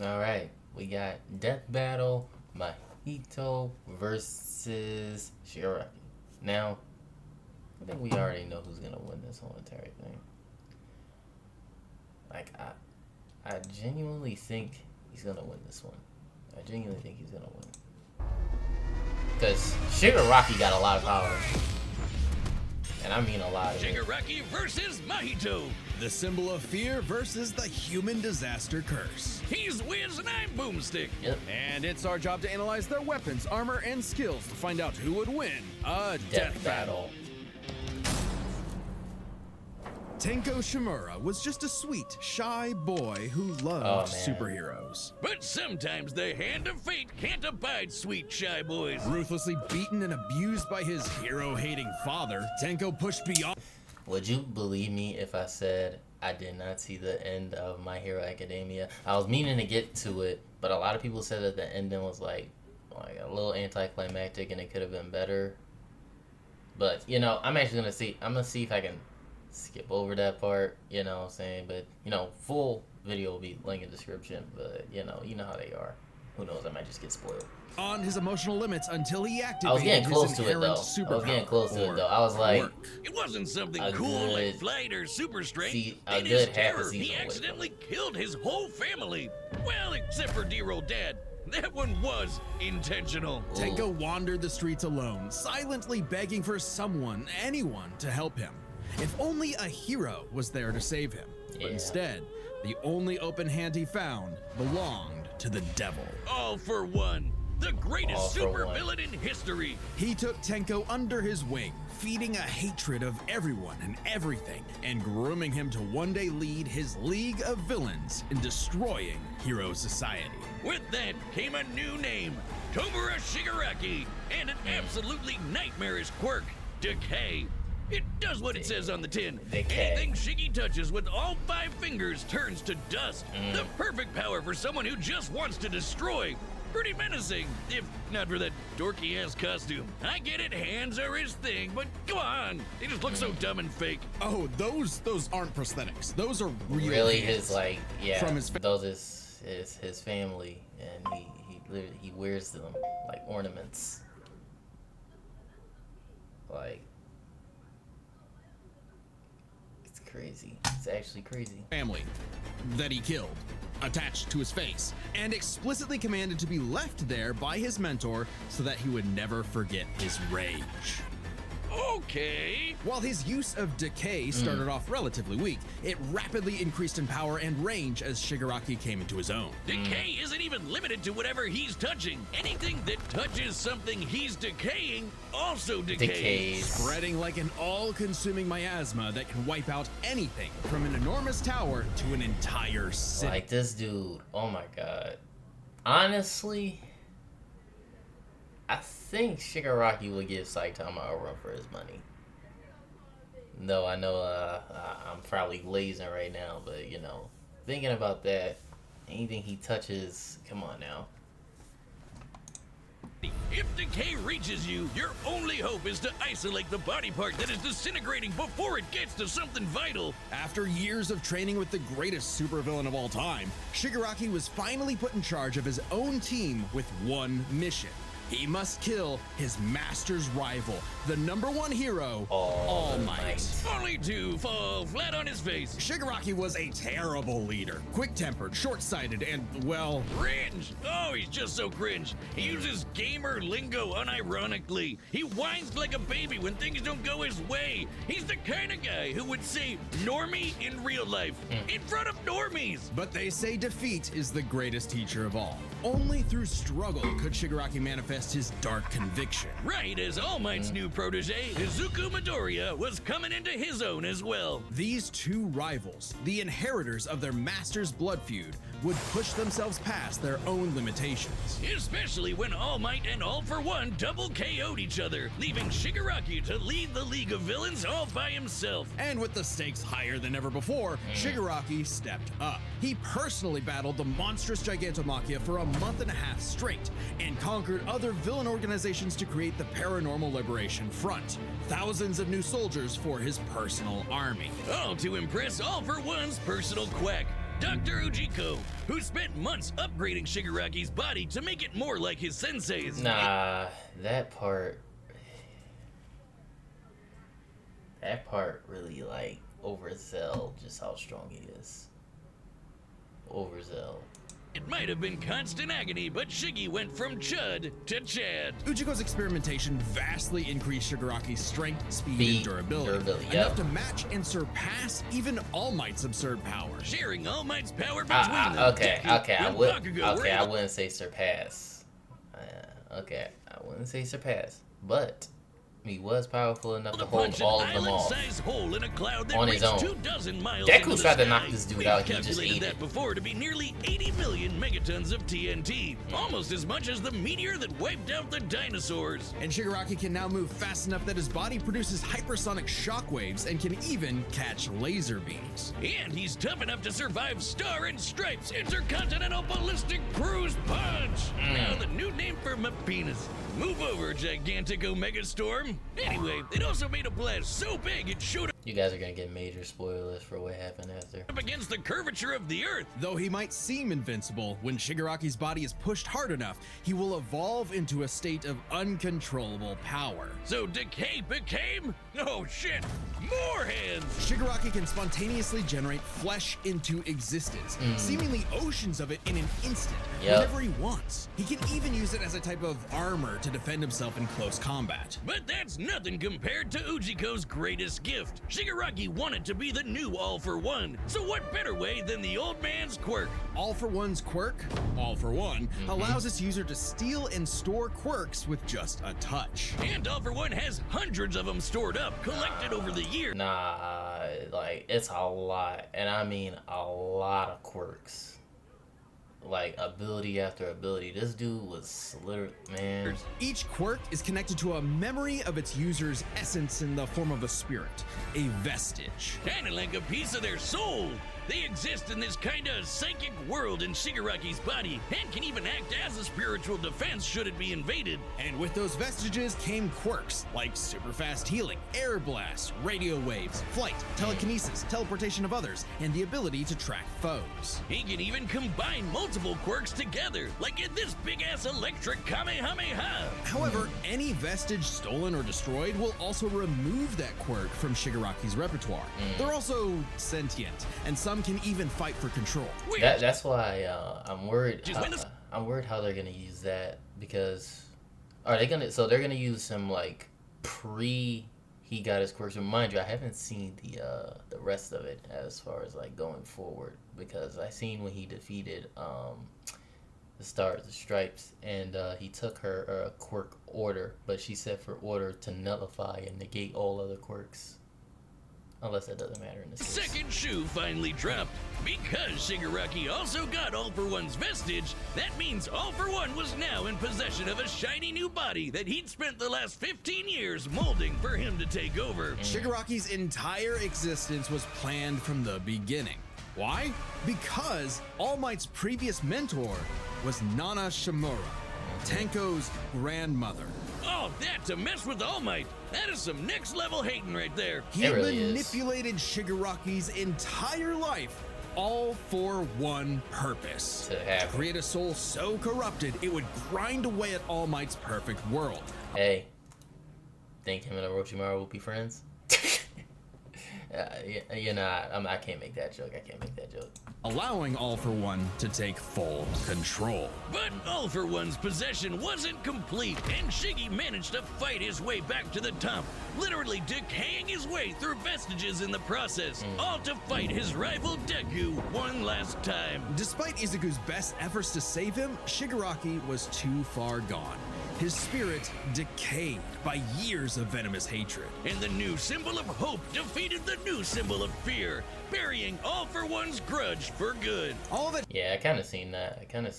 All right, we got Death Battle Mahito versus Shigaraki. Now, I think we already know who's gonna win this whole entire thing. Like, I genuinely think he's gonna win this one. I genuinely think he's gonna win. Because Shigaraki got a lot of power. And I mean a lot of it. Shigaraki versus Mahito. The symbol of fear versus the human disaster curse. He's Wiz and I'm Boomstick. Yep. And it's our job to analyze their weapons, armor, and skills to find out who would win a death battle. Tenko Shimura was just a sweet, shy boy who loved superheroes. But sometimes the hand of fate can't abide sweet shy boys. Ruthlessly beaten and abused by his hero-hating father, Tenko pushed beyond. Would you believe me if I said I did not see the end of My Hero Academia? I was meaning to get to it, but a lot of people said that the ending was like a little anticlimactic and it could have been better. But, you know, I'm actually I'm gonna see if I can skip over that part, you know what I'm saying? But, you know, full video will be linked in the description, but, you know how they are. Who knows, I might just get spoiled. On his emotional limits until he activated I was getting close to it, though. I was like... It wasn't something cool like flight or super strength. See, in his terror, he accidentally killed his whole family. Well, except for dear old dad. That one was intentional. Tenko wandered the streets alone, silently begging for someone, anyone, to help him. If only a hero was there to save him. But instead, the only open hand he found belonged to the devil. All for One, the greatest supervillain in history. He took Tenko under his wing, feeding a hatred of everyone and everything, and grooming him to one day lead his League of Villains in destroying Hero Society. With that came a new name, Tomura Shigaraki, and an absolutely nightmarish quirk, Decay. It does what it says on the tin. Anything Shiggy touches with all 5 fingers turns to dust. The perfect power for someone who just wants to destroy. Pretty menacing, if not for that dorky-ass costume. I get it, hands are his thing, but come on. They just look so dumb and fake. Oh, those aren't prosthetics. Those are real really hands. His, like, yeah, from his those is his family, and he wears them like ornaments. Like... crazy. It's actually crazy. Family that he killed, attached to his face, and explicitly commanded to be left there by his mentor so that he would never forget his rage. Okay. While his use of Decay started off relatively weak, it rapidly increased in power and range as Shigaraki came into his own. Decay isn't even limited to whatever he's touching. Anything that touches something he's decaying also decays. Spreading like an all-consuming miasma that can wipe out anything from an enormous tower to an entire city. Like this dude, oh my god. Honestly, I think Shigaraki will give Saitama a run for his money. Though I know I'm probably glazing right now, but you know, thinking about that, anything he touches, come on now. If decay reaches you, your only hope is to isolate the body part that is disintegrating before it gets to something vital. After years of training with the greatest supervillain of all time, Shigaraki was finally put in charge of his own team with one mission. He must kill his master's rival, the #1 hero, All Might. Only to fall flat on his face. Shigaraki was a terrible leader, quick-tempered, short-sighted, and, well... Cringe! Oh, he's just so cringe. He uses gamer lingo unironically. He whines like a baby when things don't go his way. He's the kind of guy who would say normie in real life, in front of normies. But they say defeat is the greatest teacher of all. Only through struggle could Shigaraki manifest his dark conviction. Right as All Might's new protege, Izuku Midoriya, was coming into his own as well. These two rivals, the inheritors of their master's blood feud, would push themselves past their own limitations. Especially when All Might and All for One double KO'd each other, leaving Shigaraki to lead the League of Villains all by himself. And with the stakes higher than ever before, Shigaraki stepped up. He personally battled the monstrous Gigantomachia for a month and a half straight, and conquered other villain organizations to create the Paranormal Liberation Front. Thousands of new soldiers for his personal army. All to impress All for One's personal quack. Dr. Ujiko, who spent months upgrading Shigaraki's body to make it more like his sensei's. Nah, that part really like oversell just how strong he is. Oversell. It might have been constant agony, but Shiggy went from Chud to Chad. Ujiko's experimentation vastly increased Shigaraki's strength, speed, and durability, enough to match and surpass even All Might's absurd power. Sharing All Might's power between them. Okay, I wouldn't say surpass. I wouldn't say surpass, but he was powerful enough to hold all of them off hole in a cloud that on his own. 2,000 miles Deku tried to knock this dude out. He just ate that it. before to be nearly 80 million megatons of TNT, almost as much as the meteor that wiped out the dinosaurs. And Shigaraki can now move fast enough that his body produces hypersonic shockwaves and can even catch laser beams. And he's tough enough to survive Star and Stripes Intercontinental Ballistic Cruise Punch. Now the new name for my penis. Move over, gigantic Omega Storm. Anyway, it also made a blast so big it showed up. You guys are gonna get major spoilers for what happened after. Up against the curvature of the Earth. Though he might seem invincible, when Shigaraki's body is pushed hard enough, he will evolve into a state of uncontrollable power. So Decay became? Oh shit, more hands! Shigaraki can spontaneously generate flesh into existence, seemingly oceans of it in an instant, whenever he wants. He can even use it as a type of armor to defend himself in close combat. But that's nothing compared to Ujiko's greatest gift. Shigaraki wanted to be the new All for One, so what better way than the old man's quirk? All for One's quirk, All for One, allows its user to steal and store quirks with just a touch. And All for One has hundreds of them stored up, collected over the years. Nah, like, it's a lot, and I mean a lot of quirks. Like, ability after ability. This dude was literally, man. Each quirk is connected to a memory of its user's essence in the form of a spirit, a vestige. Kinda like a piece of their soul. They exist in this kinda psychic world in Shigaraki's body, and can even act as a spiritual defense should it be invaded. And with those vestiges came quirks like super fast healing, air blast, radio waves, flight, telekinesis, teleportation of others, and the ability to track foes. He can even combine multiple quirks together, like in this big-ass electric Kamehameha. However, any vestige stolen or destroyed will also remove that quirk from Shigaraki's repertoire. They're also sentient, and some can even fight for control. That's why I'm worried. I'm worried how they're gonna use that, because are they gonna? So they're gonna use him like pre he got his quirks. And mind you, I haven't seen the rest of it as far as like going forward, because I seen when he defeated the Stars, the Stripes, and he took her quirk Order, but she said for Order to nullify and negate all other quirks. Unless that doesn't matter in this case. Second shoe finally dropped. Because Shigaraki also got All for One's vestige, that means All for One was now in possession of a shiny new body that he'd spent the last 15 years molding for him to take over. Shigaraki's entire existence was planned from the beginning. Why? Because All Might's previous mentor was Nana Shimura, Tenko's grandmother. Oh, that to mess with All Might. That is some next level hating right there. He manipulated Shigaraki's entire life, all for one purpose. To create a soul so corrupted, it would grind away at All Might's perfect world. Hey, think him and Orochimaru will be friends? You know, I can't make that joke. Allowing All for One to take full control. But All for One's possession wasn't complete, and Shiggy managed to fight his way back to the top, literally decaying his way through vestiges in the process, all to fight his rival Deku one last time. Despite Izuku's best efforts to save him, Shigaraki was too far gone. His spirit decayed by years of venomous hatred. And the new symbol of hope defeated the new symbol of fear, burying All for One's grudge for good. Yeah, I kind of seen that. Coming.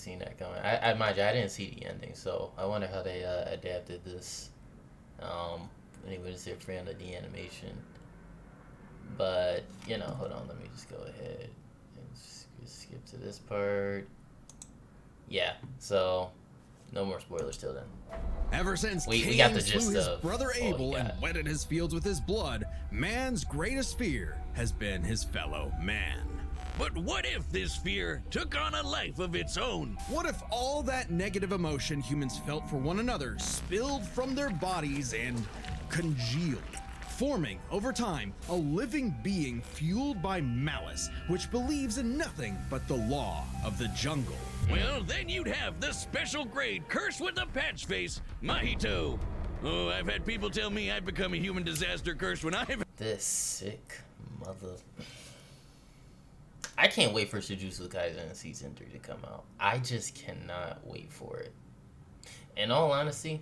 I mind you, I didn't see the ending, so I wonder how they adapted this. Anyway, it's different of the animation. But you know, hold on, let me just go ahead and skip to this part. Yeah, so. No more spoilers till then. Ever since we got the Cain gist slew his of brother Abel and wetted his fields with his blood, man's greatest fear has been his fellow man. But what if this fear took on a life of its own? What if all that negative emotion humans felt for one another spilled from their bodies and congealed, forming, over time, a living being fueled by malice, which believes in nothing but the law of the jungle? Well, then you'd have the special grade curse with the patch face, Mahito. Oh, I've had people tell me I've become a human disaster curse when I've... This sick mother... I can't wait for Jujutsu Kaisen Season 3 to come out. I just cannot wait for it. In all honesty,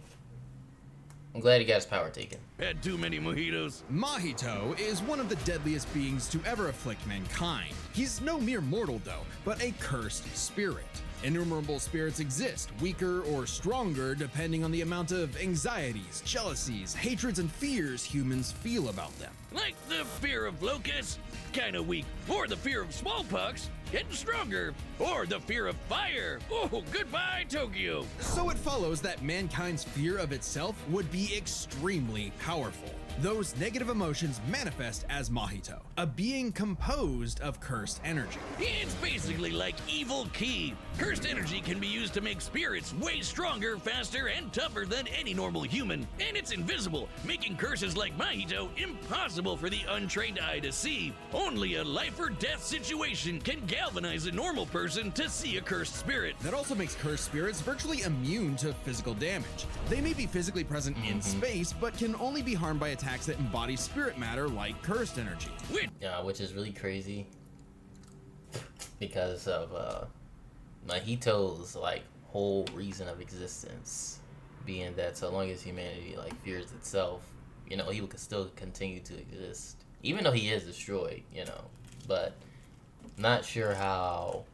I'm glad he got his power taken. Had too many mojitos. Mahito is one of the deadliest beings to ever afflict mankind. He's no mere mortal though, but a cursed spirit. Innumerable spirits exist, weaker or stronger depending on the amount of anxieties, jealousies, hatreds, and fears humans feel about them. Like the fear of locusts, kinda weak. Or the fear of smallpox, getting stronger. Or the fear of fire. Oh, goodbye, Tokyo. So it follows that mankind's fear of itself would be extremely powerful. Those negative emotions manifest as Mahito, a being composed of cursed energy. It's basically like evil ki. Cursed energy can be used to make spirits way stronger, faster, and tougher than any normal human. And it's invisible, making curses like Mahito impossible for the untrained eye to see. Only a life or death situation can galvanize a normal person to see a cursed spirit. That also makes cursed spirits virtually immune to physical damage. They may be physically present in space, but can only be harmed by attacks that embody spirit matter like cursed energy. Which is really crazy because of Mahito's like whole reason of existence being that so long as humanity like fears itself, you know, he would still continue to exist even though he is destroyed, you know. But not sure how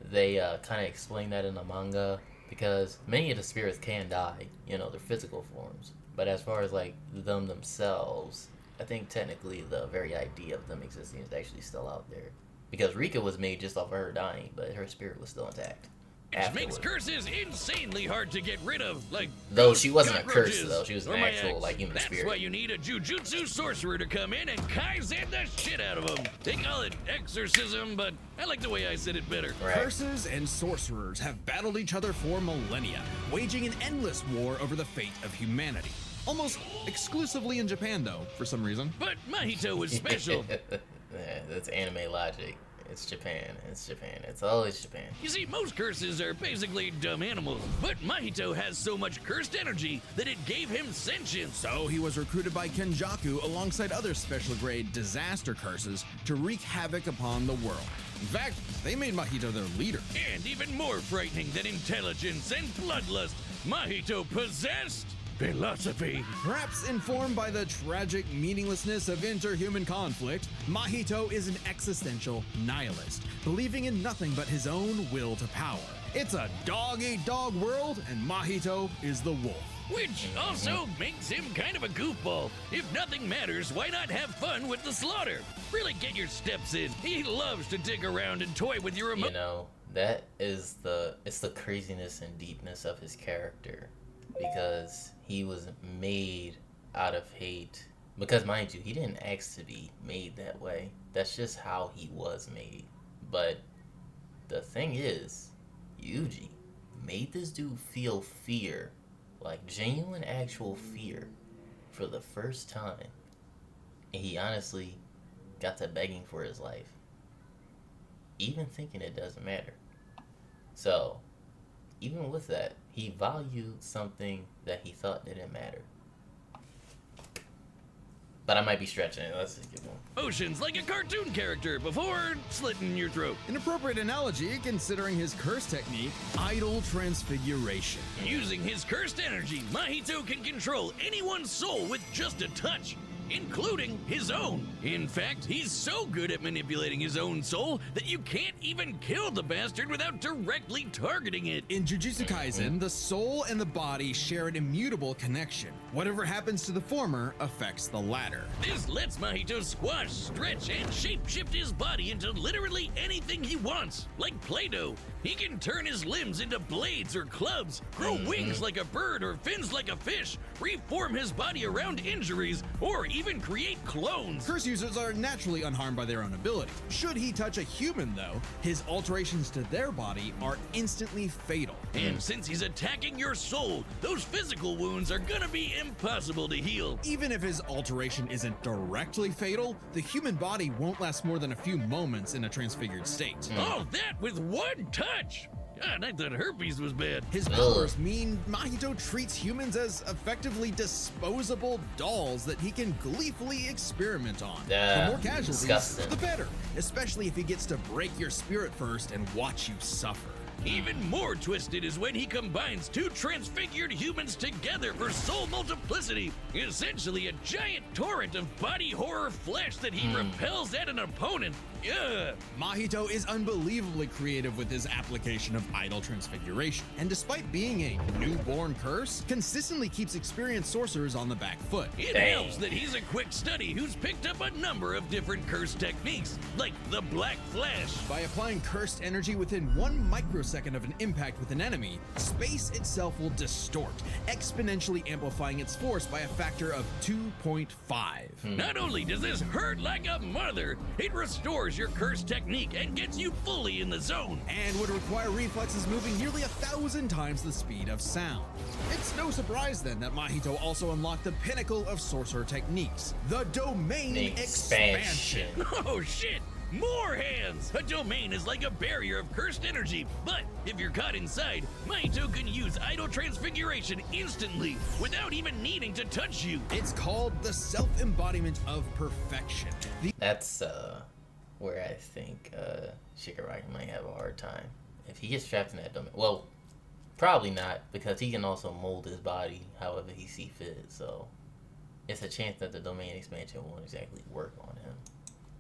they kind of explain that in the manga, because many of the spirits can die, you know, their physical forms. But as far as like them themselves, I think technically the very idea of them existing is actually still out there. Because Rika was made just off of her dying, but her spirit was still intact. Which makes curses insanely hard to get rid of, like... Though she wasn't a curse, though. She was an actual, like, human That's spirit. That's why you need a Jujutsu sorcerer to come in and Kaizen the shit out of them. They call it exorcism, but I like the way I said it better. Right. Curses and sorcerers have battled each other for millennia, waging an endless war over the fate of humanity. Almost exclusively in Japan, though, for some reason. But Mahito was special. Yeah, that's anime logic. It's Japan. It's Japan. It's always Japan. You see, most curses are basically dumb animals, but Mahito has so much cursed energy that it gave him sentience. So he was recruited by Kenjaku alongside other special grade disaster curses to wreak havoc upon the world. In fact, they made Mahito their leader. And even more frightening than intelligence and bloodlust, Mahito possessed philosophy. Perhaps informed by the tragic meaninglessness of interhuman conflict, Mahito is an existential nihilist, believing in nothing but his own will to power. It's a dog-eat-dog world, and Mahito is the wolf. Which also makes him kind of a goofball. If nothing matters, why not have fun with the slaughter? Really get your steps in. He loves to dig around and toy with your You know, that is it's the craziness and deepness of his character. Because he was made out of hate. Because mind you, he didn't ask to be made that way. That's just how he was made. But the thing is, Yuji made this dude feel fear. Like genuine actual fear for the first time. And he honestly got to begging for his life. Even thinking it doesn't matter. So, even with that, he valued something that he thought didn't matter. But I might be stretching it. Let's just get one. Oceans like a cartoon character before slitting your throat. An appropriate analogy considering his curse technique, idol transfiguration. Using his cursed energy, Mahito can control anyone's soul with just a touch, including his own. In fact, he's so good at manipulating his own soul that you can't even kill the bastard without directly targeting it. In Jujutsu Kaisen, the soul and the body share an immutable connection. Whatever happens to the former affects the latter. This lets Mahito squash, stretch, and shape-shift his body into literally anything he wants. Like Play-Doh, he can turn his limbs into blades or clubs, grow wings like a bird or fins like a fish, reform his body around injuries, or even even create clones. Curse users are naturally unharmed by their own ability. Should he touch a human, though, his alterations to their body are instantly fatal. And since he's attacking your soul, those physical wounds are gonna be impossible to heal. Even if his alteration isn't directly fatal, the human body won't last more than a few moments in a transfigured state. All that with one touch! God, I thought herpes was bad. His powers mean Mahito treats humans as effectively disposable dolls that he can gleefully experiment on. The more casualties, the better, especially if he gets to break your spirit first and watch you suffer. Even more twisted is when he combines two transfigured humans together for soul multiplicity, essentially a giant torrent of body horror flesh that he repels at an opponent. Ugh. Mahito is unbelievably creative with his application of idol transfiguration, and despite being a newborn curse, consistently keeps experienced sorcerers on the back foot. It helps that he's a quick study who's picked up a number of different curse techniques, like the Black Flash. By applying cursed energy within 1 microsecond of an impact with an enemy, space itself will distort, exponentially amplifying its force by a factor of 2.5. Not only does this hurt like a mother, it restores your curse technique and gets you fully in the zone. And would require reflexes moving nearly 1,000 times the speed of sound. It's no surprise then that Mahito also unlocked the pinnacle of sorcerer techniques, the domain expansion. Oh shit! More hands! A domain is like a barrier of cursed energy, but if you're caught inside, Mahito can use idol transfiguration instantly without even needing to touch you. It's called the self-embodiment of perfection. That's where I think Shigaraki might have a hard time. If he gets trapped in that domain, well, probably not, because he can also mold his body however he sees fit, so it's a chance that the domain expansion won't exactly work on him.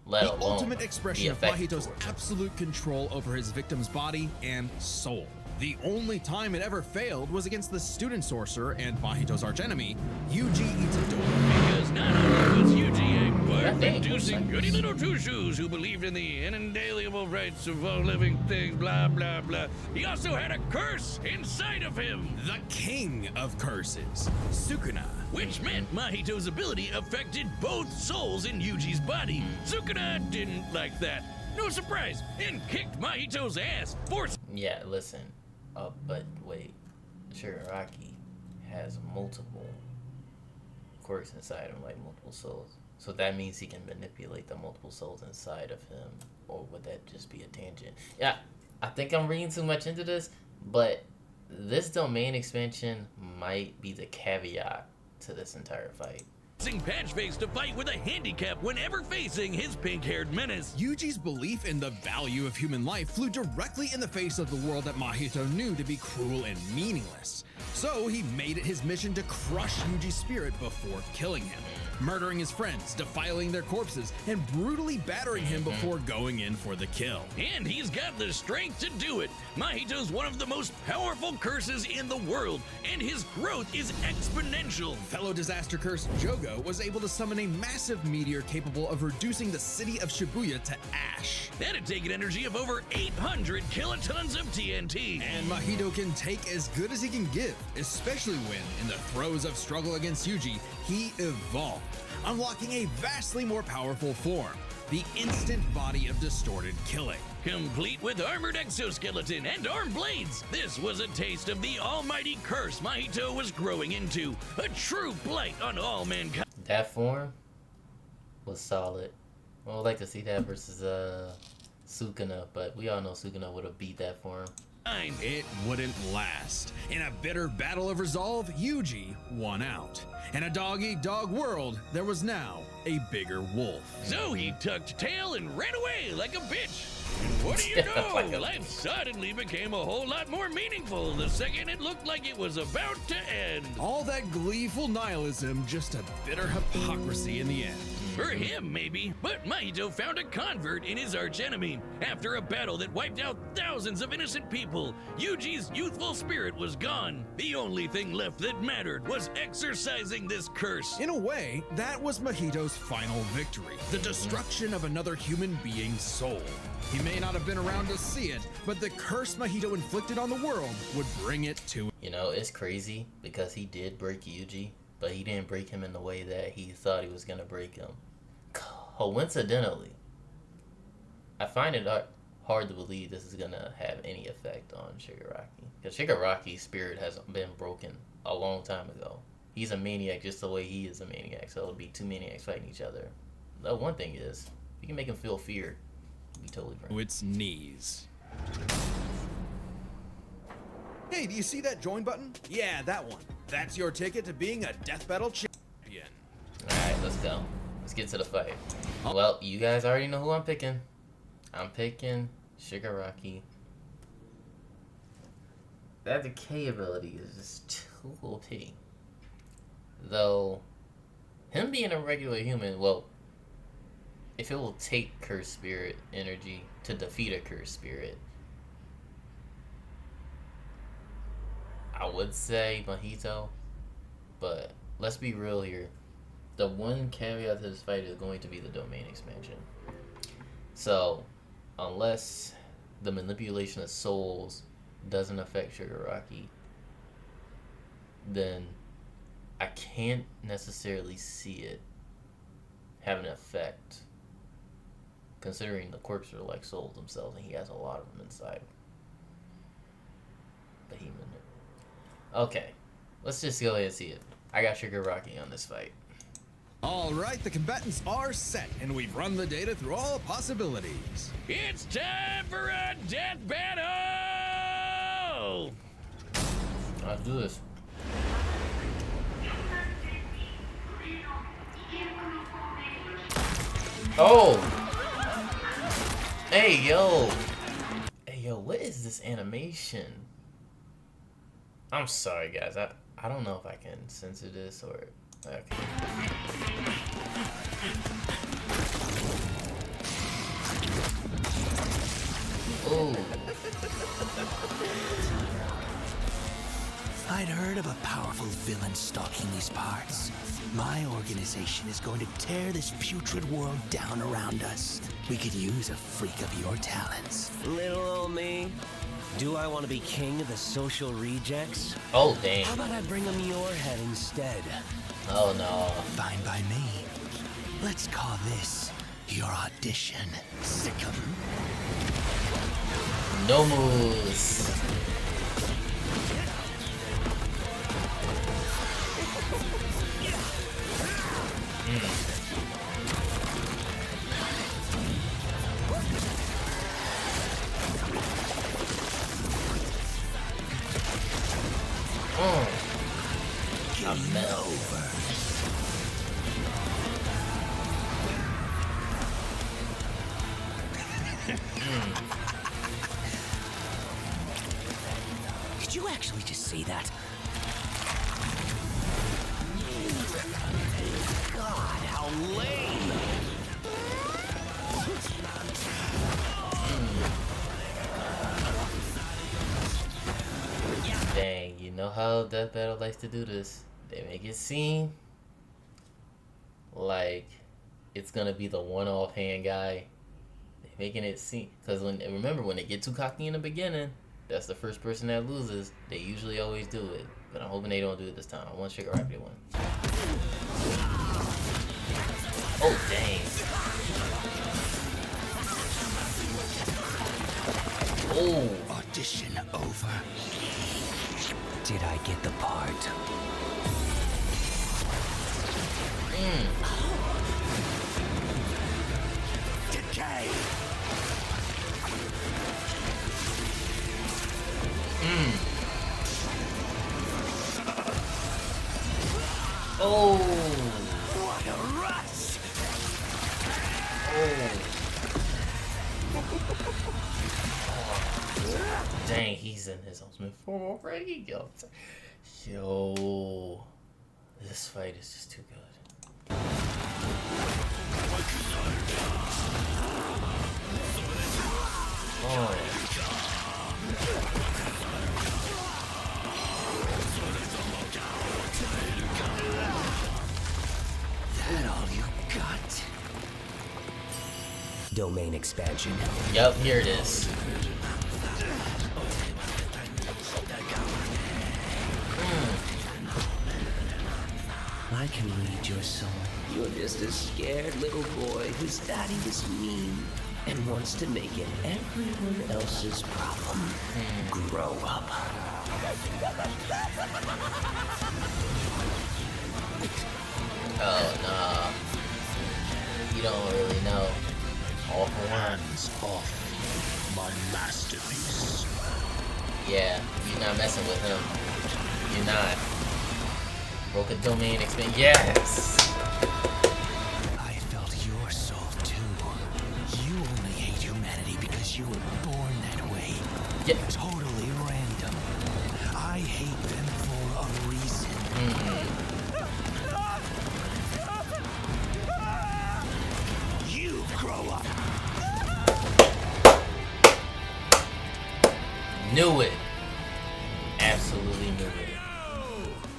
The ultimate expression of Mahito's absolute control over his victim's body and soul. The only time it ever failed was against the student sorcerer and Mahito's archenemy, Yuji Itadori. Because not only was Yuji a blood-producing goody little two-shoes who believed in the inalienable rights of all living things, blah, blah, blah, he also had a curse inside of him. The king of curses, Sukuna. Which meant Mahito's ability affected both souls in Yuji's body. Sukuna didn't like that. No surprise, and kicked Mahito's ass. Yeah, listen. But wait. Shigaraki has multiple quirks inside him, like multiple souls. So that means he can manipulate the multiple souls inside of him. Or would that just be a tangent? Yeah, I think I'm reading too much into this, but this domain expansion might be the caveat to this entire fight. Patchface to fight with a handicap whenever facing his pink-haired menace. Yuji's belief in the value of human life flew directly in the face of the world that Mahito knew to be cruel and meaningless. So he made it his mission to crush Yuji's spirit before killing him, murdering his friends, defiling their corpses, and brutally battering him before going in for the kill. And he's got the strength to do it. Mahito's one of the most powerful curses in the world, and his growth is exponential. Fellow disaster curse Jogo was able to summon a massive meteor capable of reducing the city of Shibuya to ash. That'd take an energy of over 800 kilotons of TNT. And Mahito can take as good as he can give, especially when, in the throes of struggle against Yuji, he evolved, unlocking a vastly more powerful form, the instant body of distorted killing. Complete with armored exoskeleton and arm blades, this was a taste of the almighty curse Mahito was growing into, a true blight on all mankind. That form was solid. I would like to see that versus Sukuna, but we all know Sukuna would have beat that form. It wouldn't last. In a bitter battle of resolve, Yuji won out. In a dog-eat-dog world, there was now a bigger wolf. So he tucked tail and ran away like a bitch. And what do you know? Life suddenly became a whole lot more meaningful the second it looked like it was about to end. All that gleeful nihilism, just a bitter hypocrisy in the end. For him, maybe, but Mahito found a convert in his archenemy. After a battle that wiped out thousands of innocent people, Yuji's youthful spirit was gone. The only thing left that mattered was exorcising this curse. In a way, that was Mahito's final victory, the destruction of another human being's soul. He may not have been around to see it, but the curse Mahito inflicted on the world would bring it to. You know, it's crazy because he did break Yuji, but he didn't break him in the way that he thought he was gonna break him. Coincidentally, I find it hard to believe this is gonna have any effect on Shigaraki, because Shigaraki's spirit has been broken a long time ago. He's a maniac just the way he is a maniac, so it'll be two maniacs fighting each other. The one thing is, you can make him feel fear. It'll be totally fine. Its knees. Hey, do you see that join button? Yeah, that one. That's your ticket to being a death battle champion. Alright, let's go. Let's get to the fight. Well, you guys already know who I'm picking. I'm picking Shigaraki. That decay ability is just too OP. Though, him being a regular human, well, if it will take cursed spirit energy to defeat a cursed spirit, I would say Mahito, but let's be real here. The one caveat to this fight is going to be the domain expansion. So, unless the manipulation of souls doesn't affect Shigaraki, then I can't necessarily see it having an effect, considering the corpses are like souls themselves and he has a lot of them inside. Behemoth. Okay, let's just go ahead and see it. I got Shigaraki on this fight. All right, the combatants are set, and we've run the data through all possibilities. It's time for a death battle! Let's do this. Oh! Hey, yo! Hey, yo, what is this animation? I'm sorry, guys. I don't know if I can censor this or... Okay. Ooh. I'd heard of a powerful villain stalking these parts. My organization is going to tear this putrid world down around us. We could use a freak of your talents. Little old me. Do I want to be king of the social rejects? Oh, dang. How about I bring them your head instead? Oh, no. Fine by me. Let's call this your audition. Sickum. No moves. Game over. Did you actually just say that? God, how lame! Dang, you know how Death Battle likes to do this. They make it seem like it's gonna be the one-off hand guy. They're making it seem, because remember when they get too cocky in the beginning, that's the first person that loses. They usually always do it, but I'm hoping they don't do it this time. I want Shigaraki to win. Oh dang! Oh! Audition over. Did I get the part? Decay. Oh! What a rush! Oh! Dang, he's in his ultimate form already. Yo, this fight is just too good. Oh. That all you got? Domain expansion. Yep, here it is. I can read your soul. You're just a scared little boy whose daddy is mean and wants to make it everyone else's problem. Grow up. Oh, nah. You don't really know. All for one. Hands off my masterpiece. Yeah, you're not messing with him. You're not. Broken domain expand. Yes! I felt your soul too. You only hate humanity because you were born that way. Yeah. Totally random. I hate them for a reason. You grow up. Knew it. Absolutely knew it.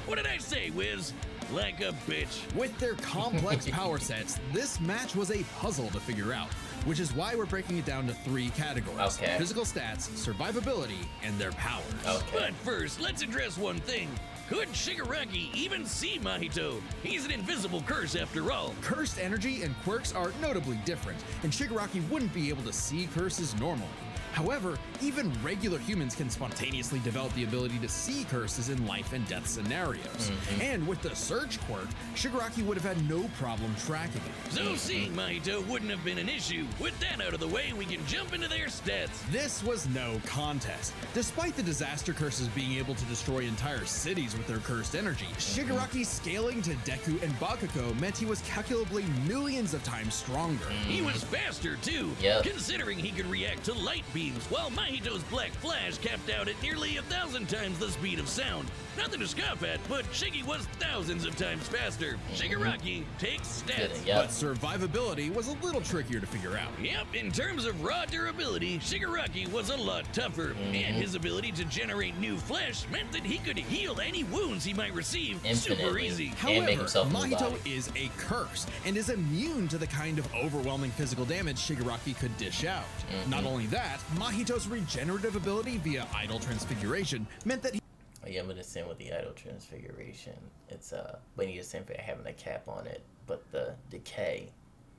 What did I say, Wiz? Like a bitch. With their complex power sets, this match was a puzzle to figure out, which is why we're breaking it down to 3 categories. Okay. Physical stats, survivability, and their powers. Okay. But first, let's address one thing. Could Shigaraki even see Mahito? He's an invisible curse after all. Cursed energy and quirks are notably different, and Shigaraki wouldn't be able to see curses normally. However, even regular humans can spontaneously develop the ability to see curses in life and death scenarios. And with the Surge quirk, Shigaraki would have had no problem tracking it. So seeing Mahito wouldn't have been an issue. With that out of the way, we can jump into their stats. This was no contest. Despite the disaster curses being able to destroy entire cities with their cursed energy, Shigaraki's scaling to Deku and Bakugo meant he was calculably millions of times stronger. He was faster too, Yep. considering he could react to light beams, while Mahito's Black Flash capped out at nearly 1,000 times the speed of sound. Nothing to scoff at, but Shiggy was thousands of times faster. Shigaraki takes stats. Yep. But survivability was a little trickier to figure out. Yep, in terms of raw durability, Shigaraki was a lot tougher, and his ability to generate new flesh meant that he could heal any wounds he might receive super Infinitely. easy. And However, make himself a new Mahito body. is a curse and is immune to the kind of overwhelming physical damage Shigaraki could dish out. Not only that, Mahito's regenerative ability via idle transfiguration meant that he Oh, yeah, I'm gonna send with the idle transfiguration. It's but you just send for having a cap on it. But the decay,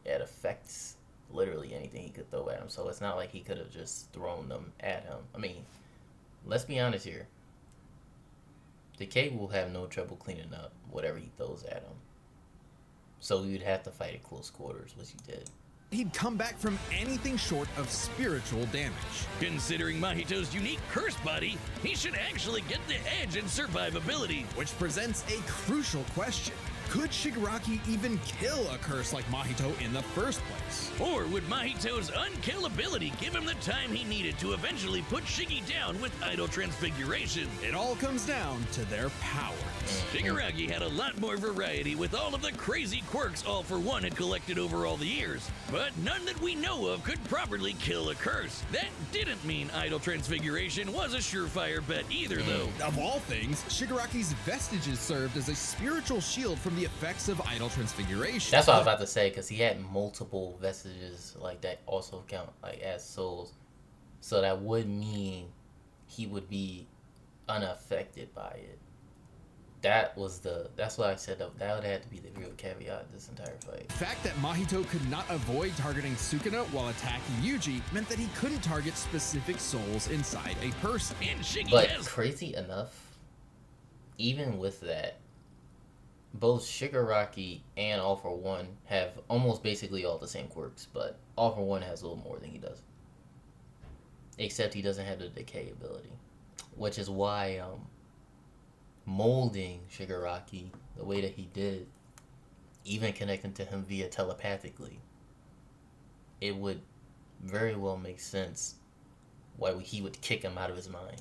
it affects literally anything he could throw at him. So it's not like he could have just thrown them at him. I mean, let's be honest here. Decay will have no trouble cleaning up whatever he throws at him. So you'd have to fight at close quarters, which he did. he'd come back from anything short of spiritual damage. Considering Mahito's unique curse body, he should actually get the edge in survivability. Which presents a crucial question. Could Shigaraki even kill a curse like Mahito in the first place? Or would Mahito's unkillability give him the time he needed to eventually put Shiggy down with idle transfiguration? It all comes down to their powers. Shigaraki had a lot more variety with all of the crazy quirks All For One had collected over all the years, but none that we know of could properly kill a curse. That didn't mean idle transfiguration was a surefire bet either, though. Of all things, Shigaraki's vestiges served as a spiritual shield from the effects of idle transfiguration. That's what I was about to say, because he had multiple vestiges like that also count like as souls, so that would mean he would be unaffected by it. That's why I said that would have to be the real caveat of this entire fight. The fact that Mahito could not avoid targeting Sukuna while attacking Yuji meant that he couldn't target specific souls inside a person. And Shiggy But has... crazy enough, even with that, both Shigaraki and All For One have almost basically all the same quirks, but All For One has a little more than he does. Except he doesn't have the decay ability, which is why molding Shigaraki the way that he did, even connecting to him via telepathically, it would very well make sense why he would kick him out of his mind.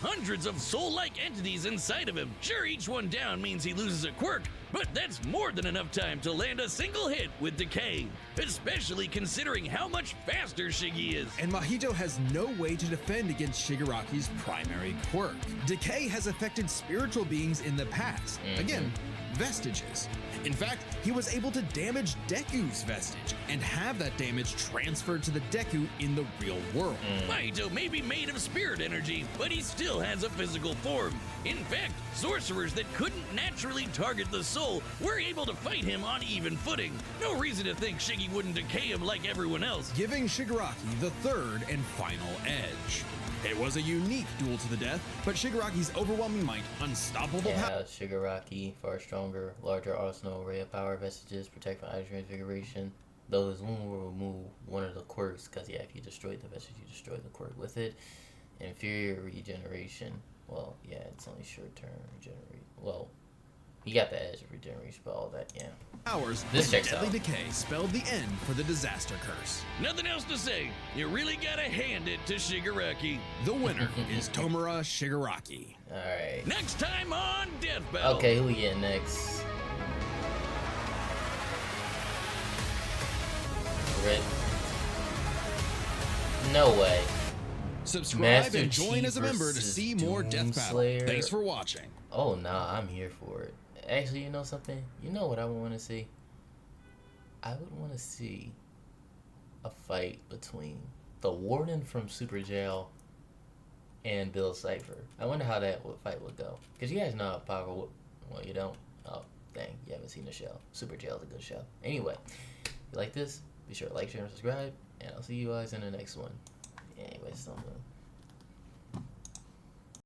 hundreds of soul-like entities inside of him. Sure, each one down means he loses a quirk, but that's more than enough time to land a single hit with Decay, especially considering how much faster Shiggy is. And Mahito has no way to defend against Shigaraki's primary quirk. Decay has affected spiritual beings in the past. Again, vestiges. In fact, he was able to damage Deku's vestige and have that damage transferred to the Deku in the real world. Mahito may be made of spirit energy, but he still has a physical form. In fact, sorcerers that couldn't naturally target the soul were able to fight him on even footing. No reason to think Shiggy wouldn't decay him like everyone else. Giving Shigaraki the third and final edge. It was a unique duel to the death, but Shigaraki's overwhelming might, unstoppable power. Shigaraki, far stronger, larger arsenal, array of power, vestiges, protect from item transfiguration. Though his wound will remove one of the quirks, because yeah, if you destroyed the vestige, you destroyed the quirk with it. Inferior regeneration. Well, yeah, it's only short term regeneration. Well, you got the edge of regeneration, but all that, yeah. Powers, This checks deadly out. decay spelled the end for the disaster curse. Nothing else to say. You really gotta hand it to Shigaraki. The winner is Tomura Shigaraki. Alright. Next time on Death Battle. Okay, who we get next? Rip. No way. Subscribe Master and join Chief as a member to versus see more Death Battle. Doomslayer. Thanks for watching. Oh, nah, I'm here for it. Actually, you know something? You know what I would want to see? I would want to see a fight between the Warden from Super Jail and Bill Cipher. I wonder how that fight would go. Because you guys know how powerful... Well, you don't? Oh, dang. You haven't seen the show. Super Jail is a good show. Anyway, if you like this, be sure to like, share, and subscribe. And I'll see you guys in the next one. Anyways, something.